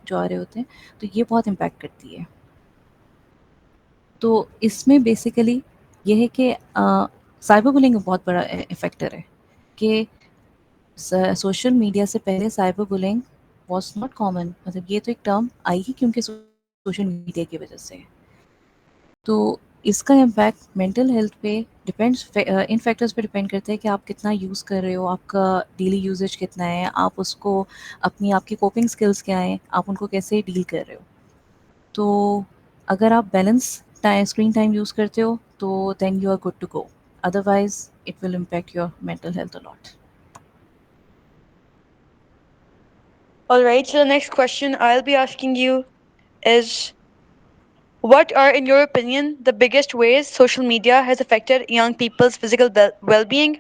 जो आ रहे होते हैं, तो ये बहुत इम्पैक्ट करती है। तो इसमें बेसिकली ये है कि साइबर बुलिंग बहुत बड़ा फैक्टर है कि सोशल मीडिया से पहले cyber bullying was not common, मतलब ये तो एक टर्म आई ही क्योंकि सोशल मीडिया की वजह से। तो इसका इम्पैक्ट मेंटल हेल्थ पे डिपेंड्स, इन फैक्टर्स पे डिपेंड करता है कि आप कितना यूज़ कर रहे हो, आपका डेली यूजेज कितना है, आप उसको अपनी आपकी कोपिंग स्किल्स क्या हैं, आप उनको कैसे डील कर रहे हो। तो अगर आप balance time screen time use करते हो तो then you are good to go, otherwise it will impact your mental health a lot. All right, so the next question I'll be asking you is, what are, in your opinion, the biggest ways social media has affected young people's physical well being?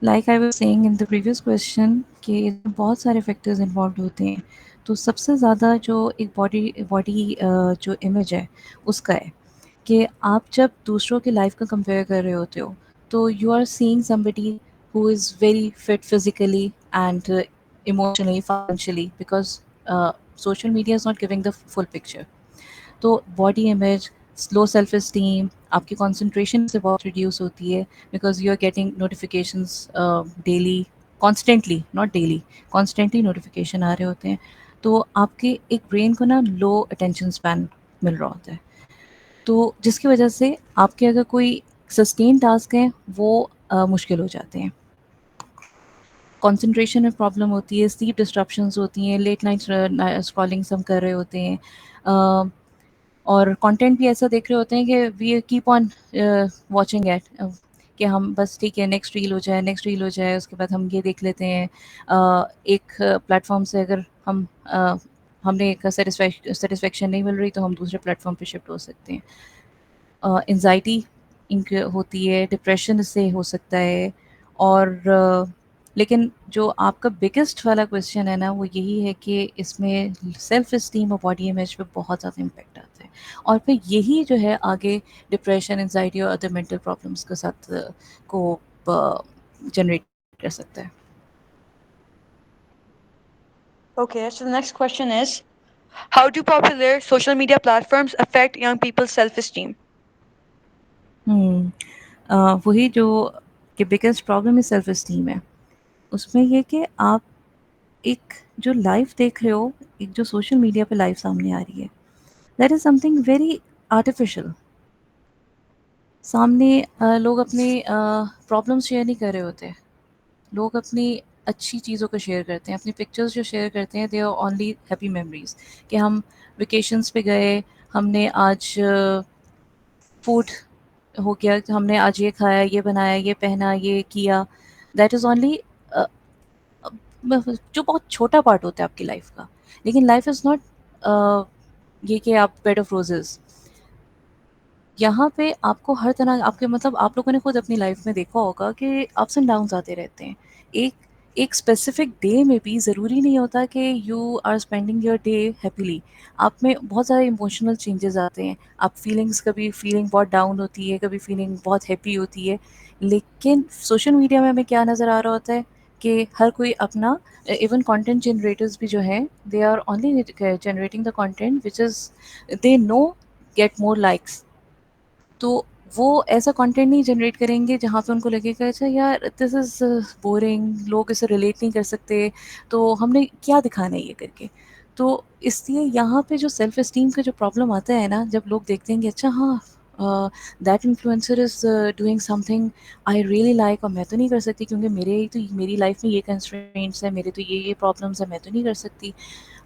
Like I was saying in the previous question कि इसमें बहुत सारे factors involve होते हैं। तो सबसे ज़्यादा जो एक बॉडी बॉडी जो इमेज है उसका है कि आप जब दूसरों की लाइफ का कंपेयर कर रहे होते हो तो you are seeing somebody who is very fit physically and emotionally financially, because social media is not giving the full picture. तो body image, slow self esteem, आपकी कंसंट्रेशन से बहुत रिड्यूस होती है because you are getting notifications daily, constantly, not daily, constantly notification आ रहे होते हैं। तो आपके एक ब्रेन को ना लो अटेंशन स्पैन मिल रहा होता है, तो जिसकी वजह से आपके अगर कोई सस्टेन टास्क हैं वो मुश्किल हो जाते हैं। कंसंट्रेशन में प्रॉब्लम होती है, स्लीप डिस्ट्रप्शंस होती हैं, लेट नाइट स्क्रॉलिंग हम कर रहे होते हैं, और कंटेंट भी ऐसा देख रहे होते हैं कि we keep on watching it, कि हम बस ठीक है नेक्स्ट रील हो जाए, नेक्स्ट रील हो जाए, उसके बाद हम ये देख लेते हैं। एक प्लेटफॉर्म से अगर हम हमने एक सेटिस्फेक्शन नहीं मिल रही तो हम दूसरे प्लेटफॉर्म पे शिफ्ट हो सकते हैं। एंजाइटी इंक होती है, डिप्रेशन इससे हो सकता है। और लेकिन जो आपका बिगेस्ट वाला क्वेश्चन है ना वो यही है कि इसमें सेल्फ इस्टीम और बॉडी इमेज पे बहुत ज़्यादा इम्पेक्ट आता है, और फिर यही जो है आगे डिप्रेशन, एंजाइटी और अदर मेंटल प्रॉब्लम्स के साथ को जनरेट कर सकता है। Okay, so the next question is, how do popular social media platforms affect young people's self esteem? हम्म, वही जो कि biggest problem is self esteem है। उसमें ये कि आप एक जो लाइफ देख रहे हो, एक जो सोशल मीडिया पे लाइफ सामने आ रही है, that is something very artificial. सामने लोग अपने प्रॉब्लम्स शेयर नहीं कर रहे होते, लोग अपनी अच्छी चीज़ों को शेयर करते हैं, अपनी पिक्चर्स जो शेयर करते हैं they are only happy memories, कि हम वेकेशंस पे गए, हमने आज फूड हो गया, हमने आज ये खाया, ये बनाया, ये पहना, ये किया। दैट इज़ ओनली जो बहुत छोटा पार्ट होता है आपकी लाइफ का। लेकिन लाइफ इज़ नॉट ये कि आप बेड ऑफ रोजेस, यहाँ पे आपको हर तरह आपके, मतलब आप लोगों ने खुद अपनी लाइफ में देखा होगा कि अप्स एंड डाउन्स आते रहते हैं। एक एक स्पेसिफिक डे में भी ज़रूरी नहीं होता कि you are spending your day happily. आप में बहुत सारे इमोशनल चेंजेस आते हैं, आप फीलिंग्स, कभी फीलिंग बहुत डाउन होती है, कभी फीलिंग बहुत हैप्पी होती है। लेकिन सोशल मीडिया में हमें क्या नज़र आ रहा होता है कि हर कोई अपना, इवन कंटेंट जनरेटर्स भी जो हैं they are only generating the content which is they know get more likes. तो वो ऐसा कंटेंट नहीं जनरेट करेंगे जहाँ पे उनको लगेगा अच्छा यार दिस इज़ बोरिंग, लोग इसे रिलेट नहीं कर सकते, तो हमने क्या दिखाना है ये करके। तो इसलिए यहाँ पे जो सेल्फ एस्टीम का जो प्रॉब्लम आता है ना, जब लोग देखते हैं कि अच्छा हाँ that influencer is doing something I really like, और मैं तो नहीं कर सकती क्योंकि मेरी लाइफ में ये कंस्ट्रेंट्स है, मेरे तो ये प्रॉब्लम्स है, मैं तो नहीं कर सकती।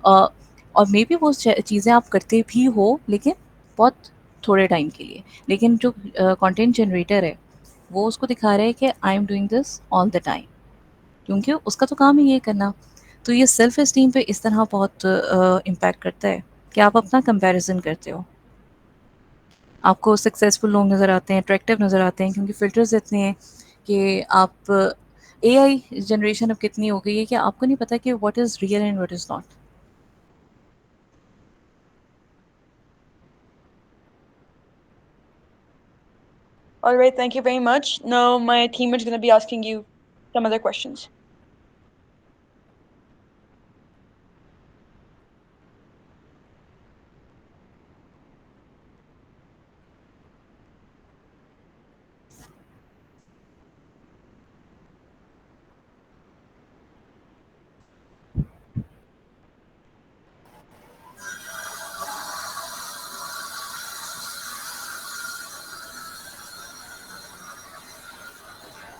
अ, और मे बी वो चीज़ें आप करते भी हो लेकिन बहुत थोड़े टाइम के लिए। लेकिन जो कंटेंट जनरेटर है वो उसको दिखा रहा है कि I am doing this all the time, क्योंकि उसका तो काम ही ये करना। तो ये सेल्फ एस्टीम पे इस तरह बहुत इम्पैक्ट करता है कि आप अपना कंपैरिजन करते हो। आपको सक्सेसफुल लोग नज़र आते हैं, अट्रैक्टिव नज़र आते हैं, क्योंकि फ़िल्टर्स इतने हैं कि आप, एआई जनरेशन अब कितनी हो गई है कि आपको नहीं पता कि what is real and what is not. All right, thank you very much. Now, my team is going to be asking you some other questions.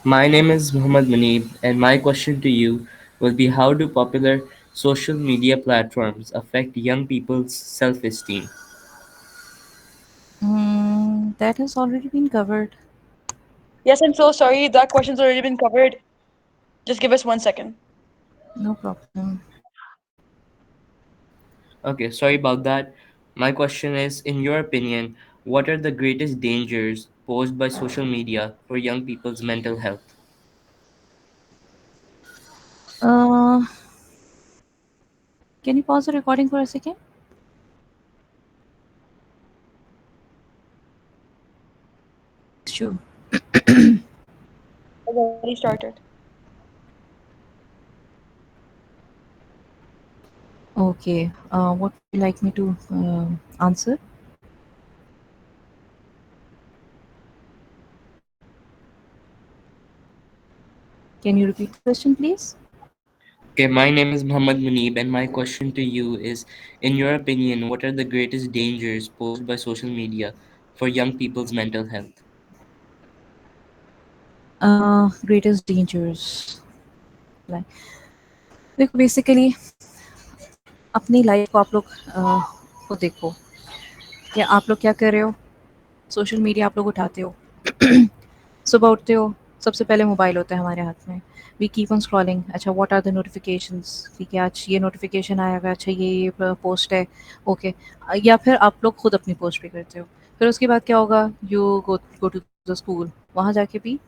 My name is Muhammad Munib, and my question to you will be, how do popular social media platforms affect young people's self esteem? That has already been covered. Yes, I'm so sorry. That question's already been covered. Just give us 1 second. No problem. Okay, sorry about that. My question is, in your opinion, what are the greatest dangers posed by social media for young people's mental health? Uh, can you pause the recording for a second? Sure. I've already started. Okay. What would you like me to answer? Can you repeat the question, please? Okay, my name is Muhammad Munib, and my question to you is, in your opinion, what are the greatest dangers posed by social media for young people's mental health? Greatest dangers. Like, देखो basically अपनी life को आप लोग को देखो कि आप लोग क्या कर रहे हो. सोशल मीडिया आप लोग उठाते हो. सुबह उठते हो, सबसे पहले मोबाइल होता है हमारे हाथ में. We keep on scrolling. अच्छा, व्हाट आर द नोटिफिकेशंस? ठीक है, आज ये नोटिफिकेशन आया हुआ है, अच्छा ये पोस्ट है. ओके. या फिर आप लोग खुद अपनी पोस्ट भी करते हो. फिर उसके बाद क्या होगा, you go to the school. वहाँ जाके भी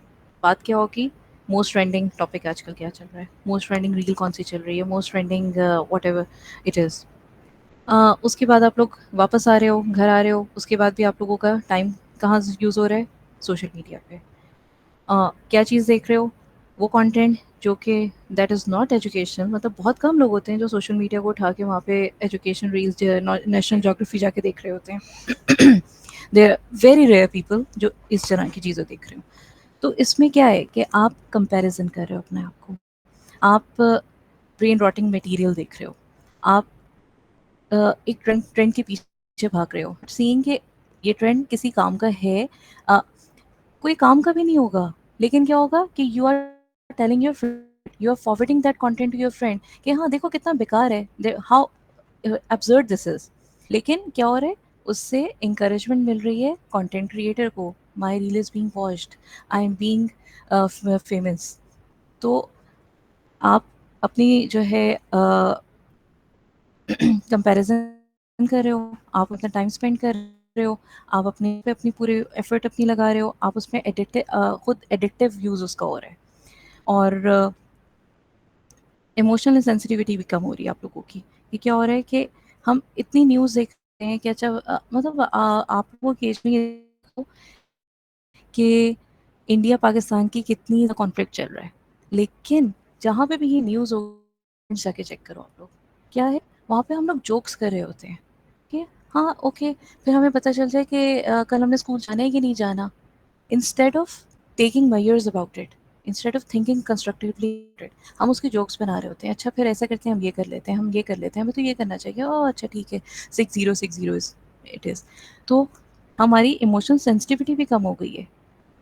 बात क्या होगी, मोस्ट ट्रेंडिंग टॉपिक आजकल क्या चल रहा है, मोस्ट ट्रेंडिंग रील कौन सी चल रही है, most trending what ever it is. उसके बाद आप लोग वापस आ रहे हो, घर आ रहे हो, उसके बाद भी आप लोगों का टाइम कहाँ यूज़ हो रहा है, सोशल मीडिया पे. क्या चीज़ देख रहे हो, वो कंटेंट जो कि दैट इज़ नॉट एजुकेशनल. मतलब बहुत कम लोग होते हैं जो सोशल मीडिया को उठा के वहाँ पे एजुकेशन रील्स, नेशनल जोग्राफी जाके देख रहे होते हैं. They are very rare people जो इस तरह की चीज़ें देख रहे हो. तो इसमें क्या है कि आप कंपैरिजन कर रहे हो अपने आप को. आप ब्रेन रॉटिंग मटेरियल देख रहे हो. आप एक ट्रेंड ट्रेंड के पीछे भाग रहे हो, सीइंग कि ये ट्रेंड किसी काम का है. अ, कोई काम का भी नहीं होगा, लेकिन क्या होगा कि you are telling your friend, you are forwarding that content to your friend कि हाँ देखो कितना बेकार है, हाउ एब्सर्ड दिस इज. लेकिन क्या हो रहा है, उससे इंकरेजमेंट मिल रही है कंटेंट क्रिएटर को. My reel is being watched, I am being famous. तो आप अपनी जो है कंपैरिजन कर रहे हो, आप अपना टाइम स्पेंड कर रहे हो, आप अपने पे अपनी पूरी एफर्ट अपनी लगा रहे हो, आप उसमें खुद एडिक्टिव यूज़ उसका हो रहा है. और इमोशनल सेंसिटिविटी भी कम हो रही है आप लोगों की. कि क्या हो रहा है कि हम इतनी न्यूज़ देख रहे हैं कि अच्छा मतलब आप लोगों की एज में ये देखो कि इंडिया पाकिस्तान की कितनी कॉन्फ्लिक्ट चल रहा है. लेकिन जहाँ पे भी ये न्यूज़ हो, जाके चेक करो आप लोग, क्या है, वहाँ पे हम लोग जोक्स कर रहे होते हैं कि हाँ ओके. फिर हमें पता चल जाए कि कल हमने स्कूल जाना है कि नहीं जाना. Instead of taking measures about it, instead of thinking constructively, हम उसके जोक्स बना रहे होते हैं. अच्छा फिर ऐसा करते हैं, हम ये कर लेते हैं, हम ये कर लेते हैं, हमें तो ये करना चाहिए. ओह अच्छा ठीक है, 6060 इज इट इज़. तो हमारी इमोशनल सेंसिटिविटी भी कम हो गई है.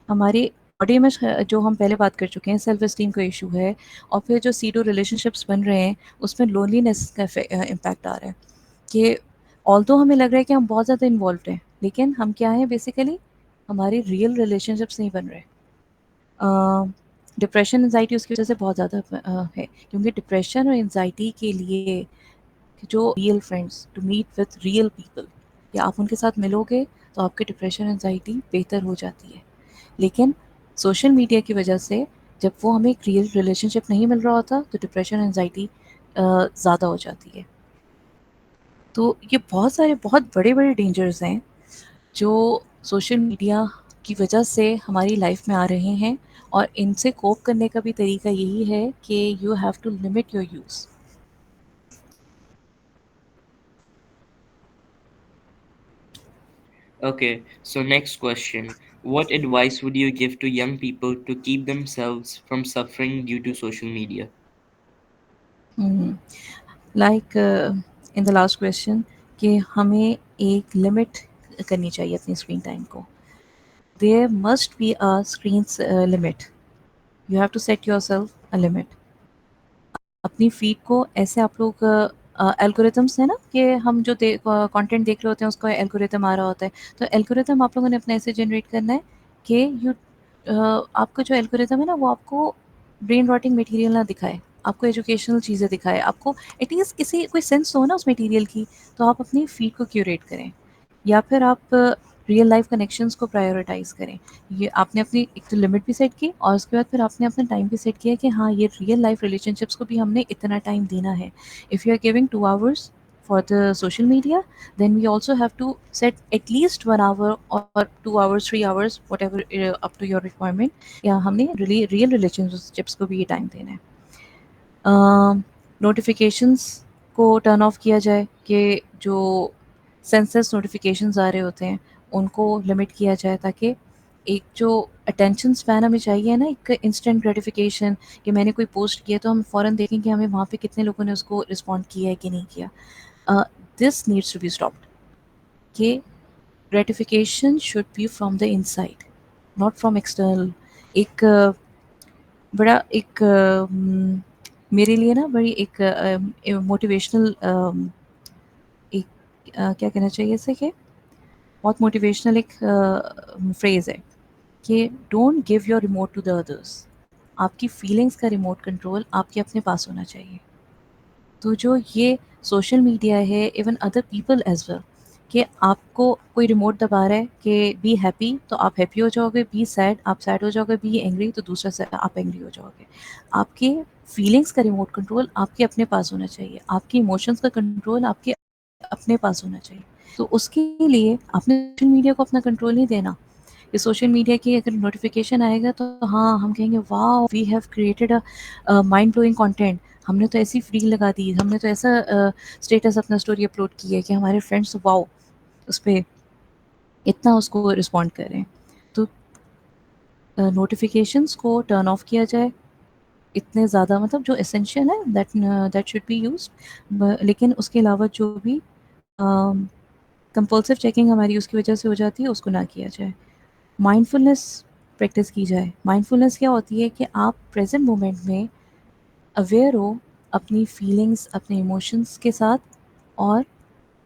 हमारे बॉडी इमेज जो हम पहले बात कर चुके हैं, सेल्फ एस्टीम का इशू है. और फिर जो सीडो रिलेशनशिप्स बन रहे हैं, उसमें लोनलीनेस का इम्पैक्ट आ रहा है. कि ऑल्दो हमें लग रहा है कि हम बहुत ज़्यादा इन्वॉल्व हैं, लेकिन हम क्या हैं बेसिकली, हमारे रियल रिलेशनशिप्स नहीं बन रहे. डिप्रेशन एंजाइटी उसकी वजह से बहुत ज़्यादा है, क्योंकि डिप्रेशन और एंजाइटी के लिए जो real friends, to meet with real people, या आप उनके साथ मिलोगे तो आपकी डिप्रेशन एंजाइटी बेहतर हो जाती है. लेकिन सोशल मीडिया की वजह से जब वो हमें एक रियल रिलेशनशिप नहीं मिल रहा होता, तो डिप्रेशन एंजाइटी ज़्यादा हो जाती है. तो ये बहुत सारे बहुत बड़े बड़े डेंजर्स हैं जो सोशल मीडिया की वजह से हमारी लाइफ में आ रहे हैं. और इनसे कोप करने का भी तरीका यही है कि you have to limit your use. Okay, so next question. What advice would you give to young people to keep themselves from suffering due to social media? Like in the last question, कि हमें एक limit करनी चाहिए अपनी screen time को. There must be a screen limit. You have to set yourself a limit. अपनी feed को ऐसे आप लोग एल्गोरिथम्स है ना कि हम जो कंटेंट देख रहे होते हैं उसका एल्गोरिथम आ रहा होता है, तो एल्गोरिथम आप लोगों ने अपने ऐसे जनरेट करना है कि यू आपका जो एल्गोरिथम है ना वो आपको ब्रेन रॉटिंग मटेरियल ना दिखाए, आपको एजुकेशनल चीज़ें दिखाए, आपको एटलीस्ट किसी कोई सेंस हो ना उस मटेरियल की, तो आप अपनी फीड को क्यूरेट करें या फिर आप रियल लाइफ कनेक्शंस को प्रायोरिटाइज करें। ये आपने अपनी एक तो लिमिट भी सेट की और उसके बाद फिर आपने अपना टाइम भी सेट किया कि हाँ ये रियल लाइफ रिलेशनशिप्स को भी हमने इतना टाइम देना है। If you are giving 2 hours for the social media, then we also have to set at least 1 hour or 2 hours 3 hours whatever up to your requirement, या हमने रियल रिलेशनशिप्स को भी ये टाइम देना है। नोटिफिकेशंस को टर्न ऑफ किया जाए कि जो सेंसस नोटिफिकेशंस आ रहे होते हैं उनको लिमिट किया जाए, ताकि एक जो अटेंशन स्पैन हमें चाहिए ना, एक इंस्टेंट ग्रेटिफिकेशन कि मैंने कोई पोस्ट किया तो हम फ़ौरन देखें कि हमें वहाँ पे कितने लोगों ने उसको रिस्पॉन्ड किया है कि नहीं किया। This needs to be stopped कि gratification should be from the inside, not from external. एक बड़ा एक मेरे लिए ना बड़ी एक मोटिवेशनल एक क्या कहना चाहिए इसे कि बहुत मोटिवेशनल एक फ्रेज़ है कि don't give your remote to the others. आपकी फीलिंग्स का रिमोट कंट्रोल आपके अपने पास होना चाहिए। तो जो ये सोशल मीडिया है, even other people as well, कि आपको कोई रिमोट दबा रहा है कि बी हैप्पी तो आप हैप्पी हो जाओगे, बी सैड आप सैड हो जाओगे, बी एंग्री तो दूसरा से आप एंग्री हो जाओगे। आपके फीलिंग्स का रिमोट कंट्रोल आपके अपने पास होना चाहिए, आपके इमोशंस का कंट्रोल आपके अपने पास होना चाहिए। तो उसके लिए आपने सोशल मीडिया को अपना कंट्रोल नहीं देना। ये सोशल मीडिया की अगर नोटिफिकेशन आएगा तो हाँ हम कहेंगे वाह we have created a mind blowing content, हमने तो ऐसी फील लगा दी, हमने तो ऐसा स्टेटस अपना स्टोरी अपलोड की है कि हमारे फ्रेंड्स वाओ उस पे इतना उसको रिस्पॉन्ड कर रहे हैं। तो नोटिफिकेशंस को टर्न ऑफ किया जाए, इतने ज़्यादा मतलब जो एसेंशियल है दैट शुड बी यूज्ड, लेकिन उसके अलावा जो भी कंपल्सिव चेकिंग हमारी उसकी वजह से हो जाती है उसको ना किया जाए। माइंडफुलनेस प्रैक्टिस की जाए। माइंडफुलनेस क्या होती है कि आप प्रेजेंट मोमेंट में अवेयर हो अपनी फीलिंग्स, अपने इमोशंस के साथ, और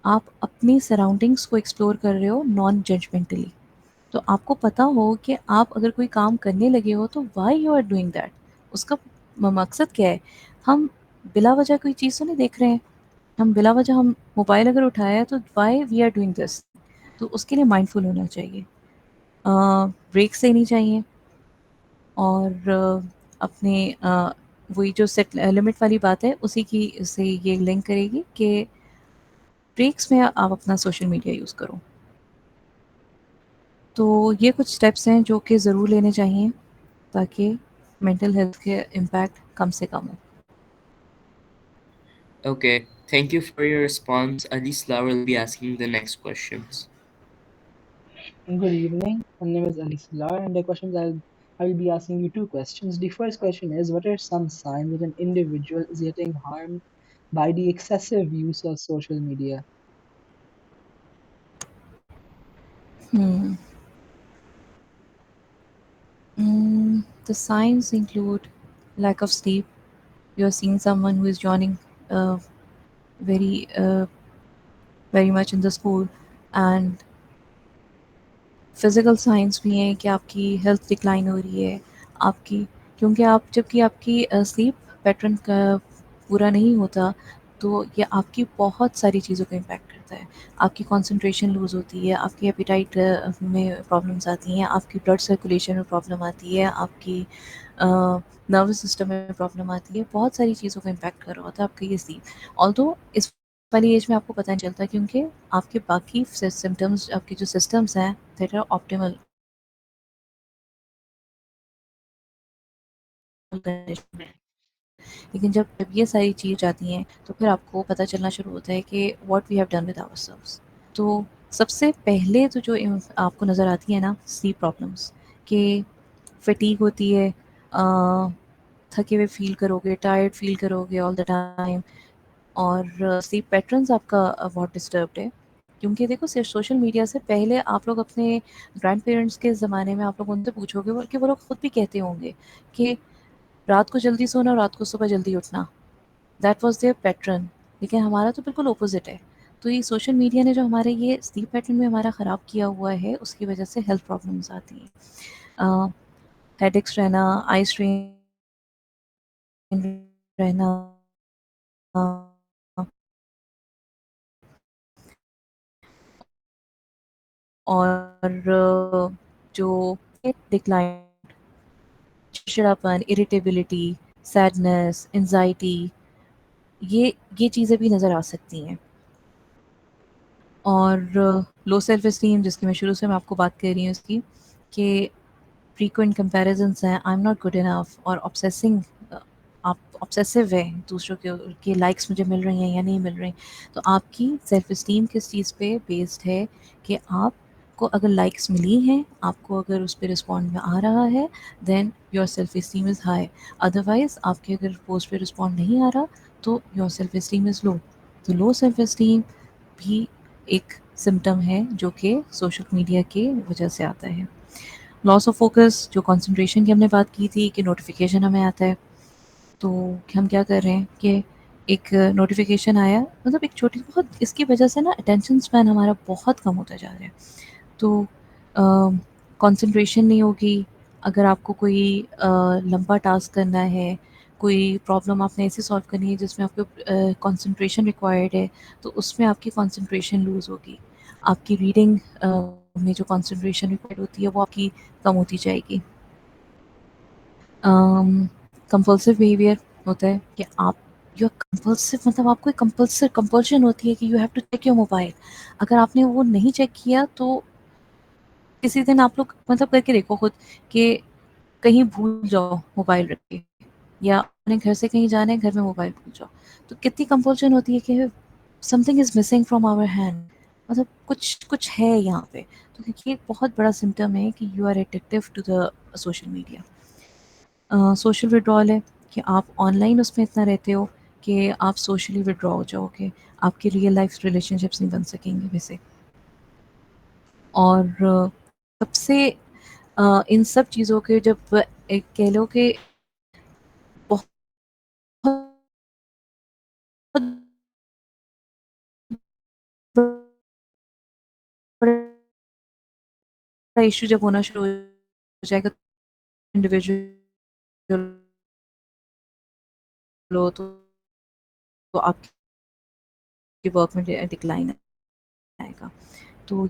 आप अपनी सराउंडिंग्स को एक्सप्लोर कर रहे हो नॉन जजमेंटली। तो आपको पता हो कि आप अगर कोई काम करने लगे हो तो why you are doing that, उसका मकसद क्या है। हम बिला वजह कोई चीज़ तो नहीं देख रहे हैं, हम बिला वजह हम मोबाइल अगर उठाया है तो why we are doing this. तो उसके लिए माइंडफुल होना चाहिए, ब्रेक्स लेनी चाहिए, और अपने वही जो सेट लिमिट वाली बात है उसी की से ये लिंक करेगी कि ब्रेक्स में आप अपना सोशल मीडिया यूज़ करो। तो ये कुछ स्टेप्स हैं जो कि ज़रूर लेने चाहिए ताकि मेंटल हेल्थ के इम्पैक्ट कम से कम हो। Okay, thank you for your response. Alisla will be asking the next questions. Good evening. My name is Ali Salar, and I will be asking you two questions. The first question is, what are some signs that an individual is getting harmed by the excessive use of social media? Hmm. The signs include lack of sleep. You're seeing someone who is joining uh, very very much in the school, and physical science भी हैं कि आपकी health decline हो रही है आपकी, क्योंकि आप जबकि आपकी स्लीप पैटर्न का पूरा नहीं होता तो ये आपकी बहुत सारी चीज़ों को इम्पैक्ट करता है। आपकी कंसंट्रेशन लूज़ होती है, आपकी एपेटाइट में प्रॉब्लम्स आती हैं, आपकी ब्लड सर्कुलेशन में प्रॉब्लम आती है, आपकी नर्वस सिस्टम में प्रॉब्लम आती है, बहुत सारी चीज़ों को इम्पैक्ट कर रहा होता है आपका ये स्लीप। ऑल्दो इस वाली एज में आपको पता नहीं चलता क्योंकि आपके बाकी सिम्टम्स, आपके जो सिस्टम्स हैं दैट आर ऑप्टिमल कंडीशन। लेकिन जब ये सारी चीज़ आती हैं तो फिर आपको पता चलना शुरू होता है कि what we have done with ourselves. तो सबसे पहले तो जो आपको नज़र आती है ना स्लीप प्रॉब्लम्स, कि फटीग होती है, थके हुए फील करोगे, टायर्ड फील करोगे ऑल द टाइम, और स्लीप पैटर्न्स आपका बहुत डिस्टर्ब्ड है। क्योंकि देखो सिर्फ सोशल मीडिया से पहले आप लोग अपने ग्रैंड पेरेंट्स के ज़माने में आप लोग उनसे पूछोगे कि वो लोग खुद भी कहते होंगे कि रात को जल्दी सोना, रात को सुबह जल्दी उठना, दैट वाज़ देयर पैटर्न। लेकिन हमारा तो बिल्कुल ऑपोज़िट है। तो ये सोशल मीडिया ने जो हमारे ये स्लीप पैटर्न में हमारा ख़राब किया हुआ है, उसकी वजह से हेल्थ प्रॉब्लम्स आती हैं। हेडेक्स रहना, आई स्ट्रेन रहना, और जो डिक्लाइन, चिड़चिड़ापन, इरिटेबिलिटी, सैडनेस, एंग्ज़ायटी, ये चीज़ें भी नज़र आ सकती हैं। और लो सेल्फ एस्टीम, जिसकी मैं आपको बात कर रही हूँ इसकी, कि फ्रीक्वेंट कंपैरिजंस हैं, आई एम नॉट गुड इनफ, और ऑब्सेसिंग, आप ऑब्सेसिव हैं दूसरों के लाइक्स मुझे मिल रही हैं या नहीं मिल रही। तो आपकी सेल्फ एस्टीम किस चीज़ पे बेस्ड है कि आपको अगर लाइक्स मिली हैं, आपको अगर उस पे रिस्पॉन्ड में आ रहा है, then your self esteem is high. Otherwise आपके अगर पोस्ट पे रिस्पॉन्ड नहीं आ रहा, तो your self esteem is low. तो लो सेल्फ एस्टीम भी एक सिम्पटम है जो कि सोशल मीडिया के वजह से आता है। लॉस ऑफ फोकस, जो कंसंट्रेशन की हमने बात की थी कि नोटिफिकेशन हमें आता है, तो हम क्या कर रहे हैं कि एक नोटिफिकेशन आया, मतलब एक छोटी बहुत, इसकी वजह से ना अटेंशन स्पैन हमारा बहुत कम होता जा रहा है। तो कंसंट्रेशन नहीं होगी। अगर आपको कोई लंबा टास्क करना है, कोई प्रॉब्लम आपने ऐसे सॉल्व करनी है जिसमें आपको कंसंट्रेशन रिक्वायर्ड है, तो उसमें आपकी कंसंट्रेशन लूज़ होगी। आपकी रीडिंग में जो कंसंट्रेशन रिक्वायर्ड होती है वो आपकी कम होती जाएगी। कंपल्सिव बिहेवियर होता है कि आप, यू आर कंपल्सिव, मतलब आपको एक कंपल्शन होती है कि you have to check your mobile. अगर आपने वो नहीं चेक किया, तो किसी दिन आप लोग मतलब करके देखो खुद कि कहीं भूल जाओ मोबाइल रख के, या अपने घर से कहीं जाना है, घर में मोबाइल भूल जाओ, तो कितनी कंपल्शन होती है कि something is missing from our hand, मतलब कुछ कुछ है यहाँ पे। तो क्योंकि एक बहुत बड़ा सिम्टम है कि you are addictive to the social media. Social withdrawal है कि आप ऑनलाइन उसमें इतना रहते हो कि आप सोशली विड्रॉ हो जाओगे, आपकी रियल लाइफ रिलेशनशिप्स नहीं बन सकेंगे वैसे। और सबसे इन सब चीज़ों के जब एक कह लो कि बहुत बड़ा इश्यू जब होना शुरू हो जाएगा, इंडिविजुअल लो, तो आपकी वर्क में डिक्लाइन आएगा। तो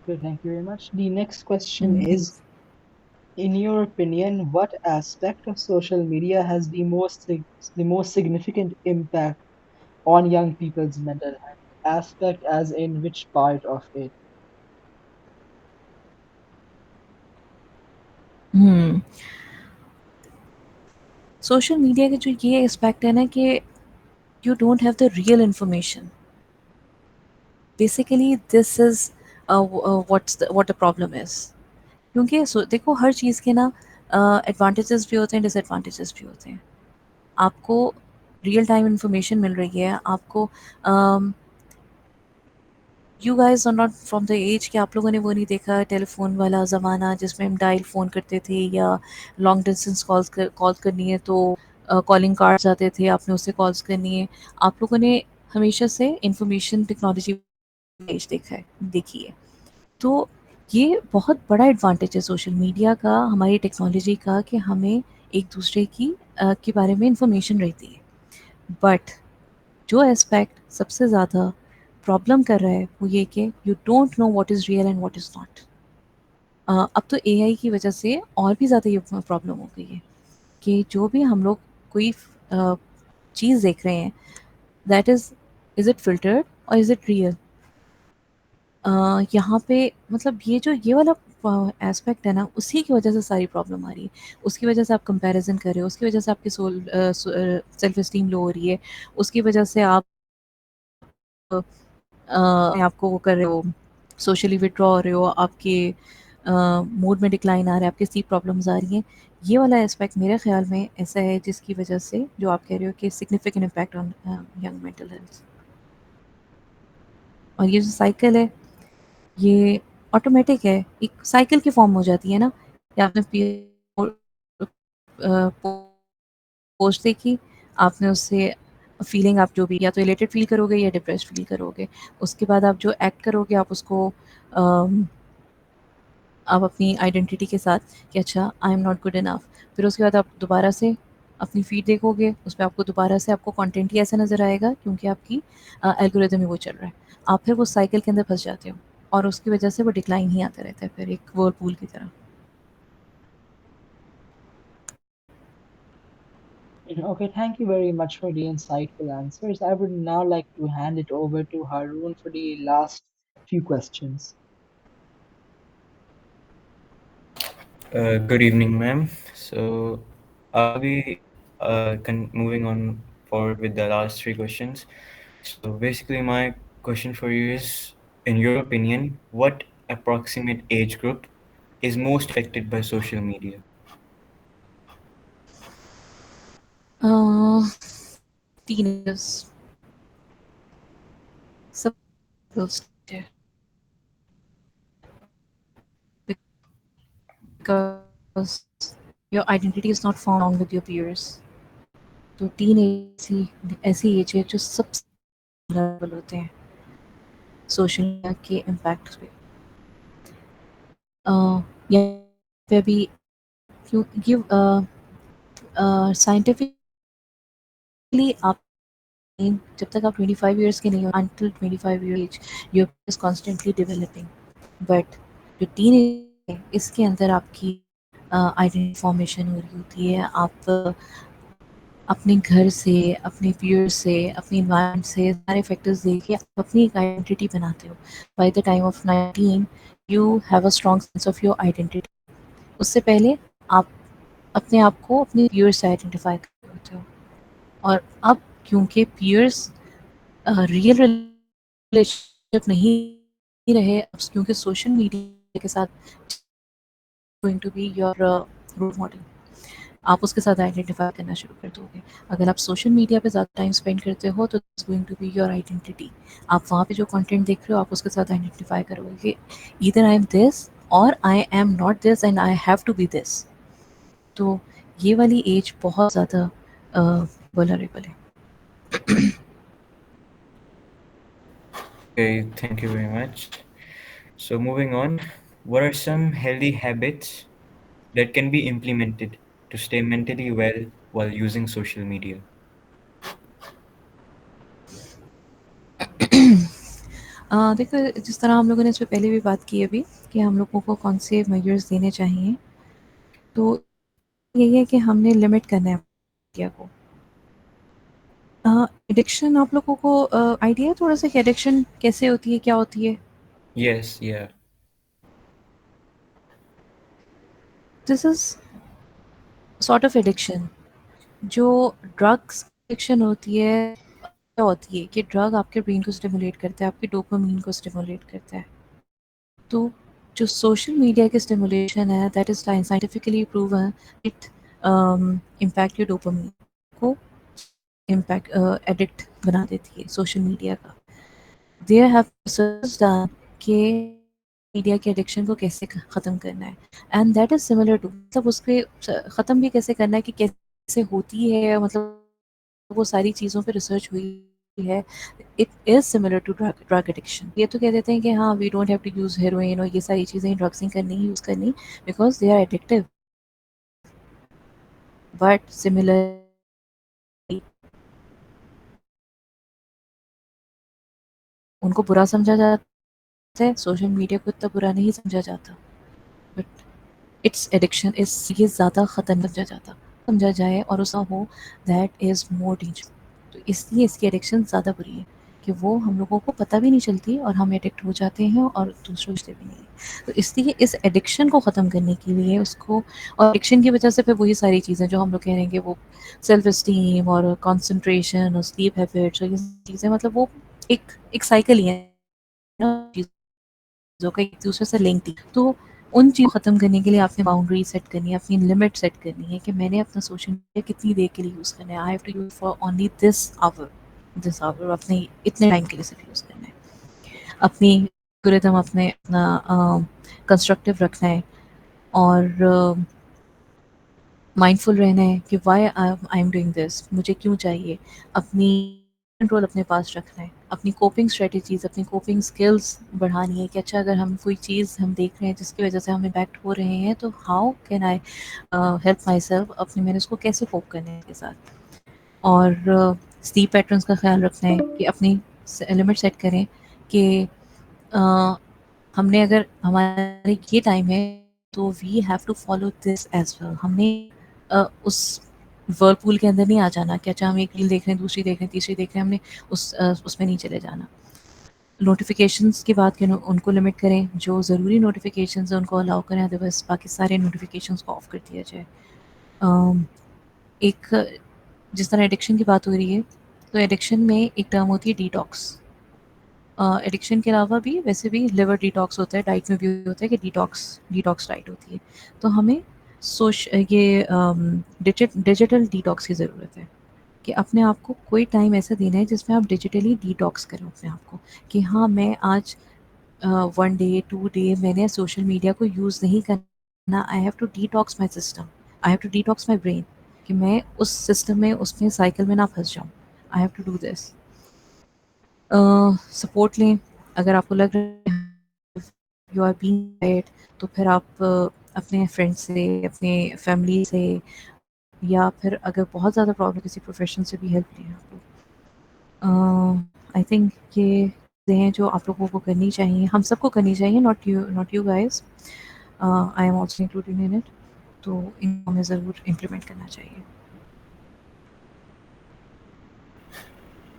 Okay, thank you very much. The next question is, in your opinion, what aspect of social media has the most significant impact on young people's mental health? Aspect as in which part of it? Social media के जो ये aspect है ना कि you don't have the real information, basically this is what the problem is. क्योंकि देखो हर चीज़ के ना एडवांटेजेस भी होते हैं, डिसएडवांटेजेस भी होते हैं। आपको रियल टाइम इन्फॉर्मेशन मिल रही है, आपको you guys are not from the age कि आप लोगों ने वो नहीं देखा टेलीफोन वाला ज़माना जिसमें हम डायल फ़ोन करते थे, या लॉन्ग डिस्टेंस कॉल करनी है तो कॉलिंग कार्ड्स आते थे, आपने उससे कॉल्स करनी है। आप लोगों ने हमेशा से इंफॉर्मेशन टेक्नोलॉजी एज देखी है। तो ये बहुत बड़ा एडवांटेज है सोशल मीडिया का, हमारी टेक्नोलॉजी का, कि हमें एक दूसरे की के बारे में इंफॉर्मेशन रहती है। बट जो एस्पेक्ट सबसे ज़्यादा प्रॉब्लम कर रहा है वो ये कि you don't know what is real and what is not. अब तो एआई की वजह से और भी ज़्यादा ये प्रॉब्लम हो गई है कि जो भी हम लोग कोई चीज़ देख रहे हैं, दैट इज़ इट फिल्टर्ड और इज़ इट रियल। यहाँ पे मतलब ये वाला एस्पेक्ट है ना, उसी की वजह से सारी प्रॉब्लम आ रही है। उसकी वजह से आप कंपैरिजन कर रहे हो, उसकी वजह से आपकी सेल्फ एस्टीम लो हो रही है, उसकी वजह से आप अपने आप को वो कर रहे हो, सोशली विथड्रॉ हो रहे हो, आपके मूड में डिक्लाइन आ रहा है, आपकी स्लीप प्रॉब्लम्स आ रही हैं। ये वाला एस्पेक्ट मेरे ख़्याल में ऐसा है जिसकी वजह से जो आप कह रहे हो कि significant impact on young mental health. और ये जो साइकिल है ये ऑटोमेटिक है, एक साइकिल की फॉर्म हो जाती है ना कि आपने पोस्ट देखी, आपने उससे फीलिंग आप जो भी या तो इलेटेड फील करोगे या डिप्रेस्ड फील करोगे। उसके बाद आप जो एक्ट करोगे आप उसको आप अपनी आइडेंटिटी के साथ कि अच्छा आई एम नॉट गुड इनफ। फिर उसके बाद आप दोबारा से अपनी फीड देखोगे, उस पे आपको दोबारा से आपको कंटेंट ही ऐसा नज़र आएगा क्योंकि आपकी एल्गोरिदम ही वो चल रहा है। आप फिर वो साइकिल के अंदर फँस जाते हो और उसकी वजह से वो डिक्लाइन ही आता रहता है फिर एक व्हर्लपूल की तरह। Okay, thank you very much for the insightful answers. I would now like to hand it over to Haroon for the last few questions. Good evening, ma'am. So I'll be moving on forward with the last three questions. So basically, my question for you is, in your opinion, what approximate age group is most affected by social media? Teenagers सब because your identity is not found along with your peers. तो tin ऐसी ऐसी as है जो सबसे vulnerable होते हैं social media के इम्पैक्ट पे। या पे भी क्योंकि साइंटिफिकली आप जब तक आप 25 इयर्स के नहीं हो until 25 year age your is constantly developing. But जो टीन है इसके अंदर आपकी आइडेंटिटी फॉर्मेशन हो रही होती है। आप अपने घर से, अपने पीयर्स से, अपने एनवायरनमेंट से सारे फैक्टर्स देख के आप अपनी एक आइडेंटिटी बनाते हो। By the time of 19 you have a strong sense of your identity. उससे पहले आप अपने आप को अपने पीयर्स से आइडेंटिफाई कर रहे होते हो। और अब क्योंकि पीयर्स रियल रिलेशनशिप नहीं रहे, अब क्योंकि सोशल मीडिया के साथ going to be your role model, आप उसके साथ आइडेंटिफाई करना शुरू कर दोगे। अगर आप सोशल मीडिया पे ज़्यादा टाइम स्पेंड करते हो तो it's going to be your identity. आप वहाँ पे जो कंटेंट देख रहे हो आप उसके साथ आइडेंटिफाई करोगे कि ईदर आई एम दिस और I am not this and I have to be this. तो ये वाली एज बहुत ज़्यादा वल्नरेबल है। Okay, thank you very much. So moving on, what are some healthy habits that can be implemented to stay mentally well while using social media? देखो जिस तरह हम लोगों ने इस पे पहले भी बात की अभी कि हम लोगों को कौन से मेजर्स देने चाहिए, तो यही है कि हमने लिमिट करना है मीडिया को। एडिक्शन आप लोगों को आइडिया है थोड़ा सा कि एडिक्शन कैसे होती है, क्या होती है? Yes, yeah. This is sort of addiction. जो ड्रग्स एडिक्शन होती है क्या होती है कि ड्रग आपके ब्रेन को स्टिमुलेट करता है, आपके डोपामाइन को स्टिमुलेट करता है। तो जो सोशल मीडिया की स्टिमुलेशन है that is scientifically proven it impact your dopamine को इम्पैक्ट एडिक्ट बना देती है सोशल मीडिया का। देयर हैव रिसर्च डन कि मीडिया के एडिक्शन को कैसे ख़त्म करना है and that is similar to मतलब उसके ख़त्म भी कैसे करना है कि कैसे होती है, मतलब वो सारी चीज़ों पे रिसर्च हुई है। It is similar to drug addiction. ये तो कह देते हैं कि हाँ we don't have to use heroin और ये सारी चीज़ें ड्रग्स नहीं करनी यूज़ करनी because they are addictive. But similarly उनको बुरा समझा जाता है, सोशल मीडिया को इतना बुरा नहीं समझा जाता। बट इट्स एडिक्शन इस ये ज़्यादा ख़तरनाक समझा जाता, समझा जाए और उसका हो दैट इज़ मोर डेंजर। तो इसलिए इसकी एडिक्शन ज़्यादा बुरी है कि वो हम लोगों को पता भी नहीं चलती और हम एडिक्ट हो जाते हैं और दूसरों से भी नहीं। तो इसलिए इस एडिक्शन को ख़त्म करने के लिए उसको और एडिक्शन की वजह से फिर वही सारी चीज़ें जो हम लोग कह रहे हैं कि वो सेल्फ इस्टीम और कंसंट्रेशन और स्लीप हैबिट्स और ये चीज़ें मतलब वो एक एक साइकिल ही है ना, चीज़ों का एक दूसरे से लिंक थी। तो उन चीज़ों को ख़त्म करने के लिए आपने बाउंड्री सेट करनी है, अपनी लिमिट सेट करनी है कि मैंने अपना सोशल मीडिया कितनी देर के लिए यूज़ करना है। I have to use for only this hour अपने इतने टाइम के लिए सिर्फ यूज़ करना है। अपनी एल्गोरिथम अपने अपना कंस्ट्रक्टिव रखना है और माइंडफुल रहना है कि why I am doing this, मुझे क्यों चाहिए। अपनी कंट्रोल अपने पास रखना है, अपनी कोपिंग स्ट्रेटजीज, अपनी कोपिंग स्किल्स बढ़ानी है कि अच्छा अगर हम कोई चीज़ हम देख रहे हैं जिसकी वजह से हम इम्पैक्ट हो रहे हैं तो how can I help my self, अपने मैंने उसको कैसे कोप करना है इसके साथ। और स्लीप पैटर्न्स का ख्याल रखना है कि अपनी लिमिट सेट करें कि अ, हमने अगर हमारे ये टाइम है तो we have to follow this as well. हमने उस वर्लपूल के अंदर नहीं आ जाना कि अच्छा हम एक रील देख रहे हैं, दूसरी देख रहे हैं, तीसरी देख रहे हैं, हमने उसमें नहीं चले जाना। नोटिफिकेशंस की बात करें, उनको लिमिट करें, जो ज़रूरी नोटिफिकेशंस हैं उनको अलाउ करें, अदरवाइज बाकी सारे नोटिफिकेशंस को ऑफ कर दिया जाए। अम, एक जिस तरह एडिक्शन की बात हो रही है, तो एडिक्शन में एक टर्म होती है डिटॉक्स। एडिक्शन के अलावा भी वैसे भी लिवर डिटॉक्स होता है, डाइट में भी होता है कि डिटॉक्स डिटॉक्स डाइट होती है। तो हमें ये डिजिटल डिटॉक्स की ज़रूरत है कि अपने आप को कोई टाइम ऐसा देना है जिसमें आप डिजिटली डिटॉक्स करें अपने आप को कि हाँ मैं आज 1 डे 2 डे मैंने सोशल मीडिया को यूज़ नहीं करना। I have to detox my system, I have to detox my brain कि मैं उस सिस्टम में उसमें साइकिल में ना फंस जाऊँ। I have to do this. Support लें, अगर आपको लग रहा है यू आर बीइंग तो फिर आप अपने फ्रेंड्स से, अपने फैमिली से, या फिर अगर बहुत ज़्यादा प्रॉब्लम किसी प्रोफेशन से भी हेल्प लें आप लोग। आई थिंक ये चीज़ें हैं जो आप लोगों को करनी चाहिए, हम सबको करनी चाहिए, not you guys, I am also including in it. तो इनको हमें ज़रूर इम्प्लीमेंट करना चाहिए।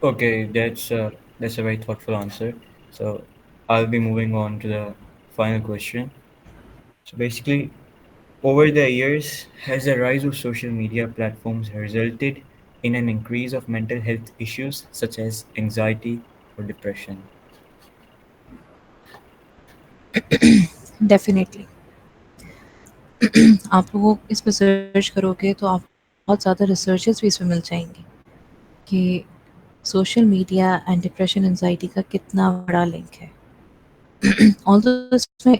Okay, that's a very thoughtful answer. So I'll be moving on to the final question. So basically, over the years, has the rise of social media platforms resulted in an increase of mental health issues such as anxiety or depression? Definitely. आप लोग इस पे search करोगे तो आप बहुत ज़्यादा researches भी इसमें मिल जाएंगी कि social media and depression anxiety का कितना बड़ा लिंक है। ऑल्दो इसमें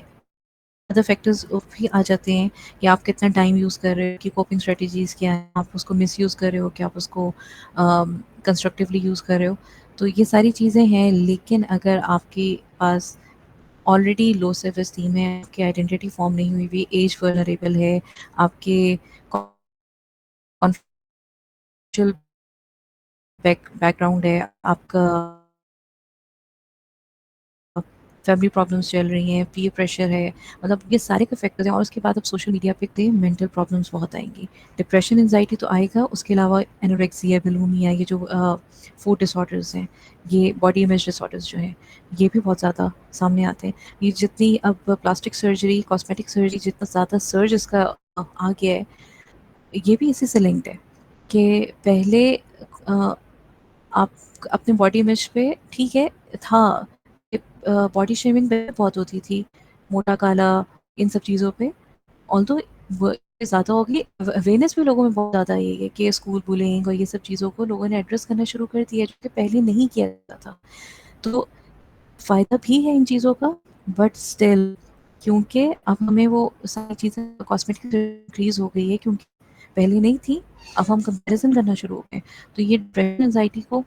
अदर फैक्टर्स भी आ जाते हैं कि आप कितना टाइम यूज़ कर रहे हो, कि कोपिंग स्ट्रेटजीज़ क्या हैं, आप उसको मिसयूज़ कर रहे हो, कि आप उसको कंस्ट्रक्टिवली यूज़ कर रहे हो। तो ये सारी चीज़ें हैं, लेकिन अगर आपके पास ऑलरेडी लो सेल्फ एस्टीम है, आपकी आइडेंटिटी फॉर्म नहीं हुई हुई, एज वल्नरेबल है, आपके कॉन्फिडेंशियल बैकग्राउंड है, आपका फैमिली प्रॉब्लम्स चल रही हैं, पीयर प्रेशर है, मतलब ये सारे के फैक्टर्स हैं, और उसके बाद अब सोशल मीडिया पे देखते हैं मेंटल प्रॉब्लम्स बहुत आएँगी। डिप्रेशन, एंग्ज़ायटी तो आएगा, उसके अलावा एनोरेक्सिया, बुलिमिया, ये जो फूड डिसऑर्डर्स हैं, ये बॉडी इमेज डिसऑर्डर्स जो हैं, ये भी बहुत ज़्यादा सामने आते हैं। ये जितनी अब प्लास्टिक सर्जरी, कॉस्मेटिक सर्जरी, जितना ज़्यादा सर्ज इसका आ गया है, ये भी इसी से लिंक्ड है कि पहले आप अपने बॉडी इमेज पे ठीक है था, बॉडी शेमिंग पे बहुत होती थी, मोटा काला, इन सब चीज़ों पे। ऑल्दो ज़्यादा होगी, अवेयरनेस भी लोगों में बहुत ज़्यादा आई है कि स्कूल बुलिंग और ये सब चीज़ों को लोगों ने एड्रेस करना शुरू कर दिया, जो कि पहले नहीं किया जाता था। तो फ़ायदा भी है इन चीज़ों का, बट स्टिल क्योंकि अब हमें वो सारी चीज़ें कॉस्मेटिक इंक्रीज़ हो गई है, क्योंकि पहले नहीं थी, अब हम कंपैरिज़न करना शुरू हो गए। तो ये डिप्रेशन, एंग्ज़ायटी को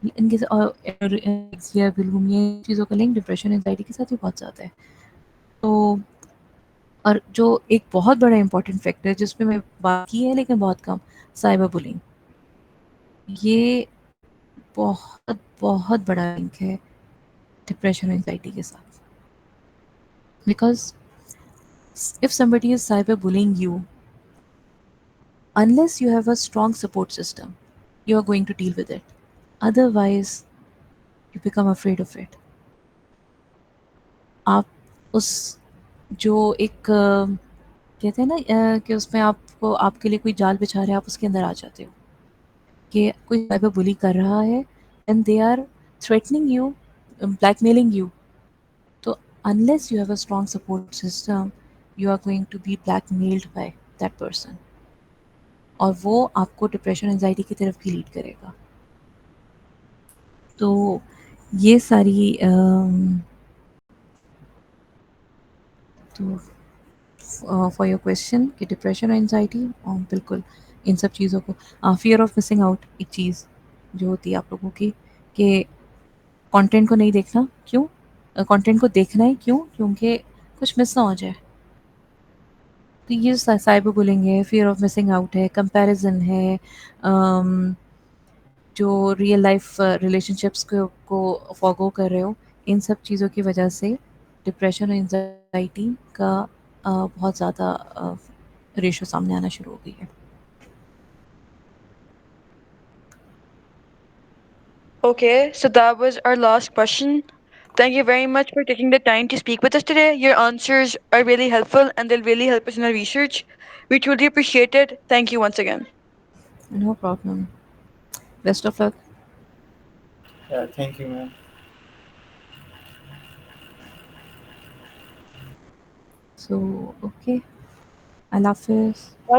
इनके एनोरेक्सिया, बुलिमिया, ये चीज़ों का लिंक डिप्रेशन, एंग्ज़ायटी के साथ भी बहुत ज़्यादा है। तो और जो एक बहुत बड़ा इम्पोर्टेंट फैक्टर है जिस पे मैं बात की है लेकिन बहुत कम, साइबर बुलिंग। ये बहुत, बहुत बड़ा लिंक है डिप्रेशन, एंग्ज़ायटी के साथ। Because if somebody is cyberbullying you, unless you have a strong support system, you are going to deal with it. Otherwise, you become afraid of it. आप उस जो एक कहते हैं ना कि उसमें आपको आपके लिए कोई जाल बिछा रहा है, आप उसके अंदर आ जाते हो कि कोई साइबर बुली कर रहा है and they are threatening you, blackmailing you. तो unless you have a strong support system, you are going to be blackmailed by that person, और वो आपको डिप्रेशन एंजाइटी की तरफ भी लीड करेगा. तो ये सारी तो फॉर योर क्वेश्चन कि डिप्रेशन और एंजाइटी, बिल्कुल इन सब चीज़ों को, फियर ऑफ मिसिंग आउट एक चीज़ जो होती है आप लोगों की, कि कंटेंट को नहीं देखना. क्यों? कंटेंट को देखना है क्यों? क्योंकि कुछ मिस ना हो जाए. तो ये साइबर बुलिंग है, फियर ऑफ मिसिंग आउट है, कंपैरिजन है, जो रियल लाइफ रिलेशनशिप्स को फॉरगो कर रहे हो, इन सब चीज़ों की वजह से डिप्रेशन और एंजाइटी का बहुत ज़्यादा रेशो सामने आना शुरू हो गई है. Okay, so that was our last question. Thank you very much for taking the time to speak with us today. Your answers are really helpful and they'll really help us in our research. We truly appreciate it. Thank you once again. No problem. Best of luck. Yeah, thank you, man. So, okay. Allah Hafiz. Bye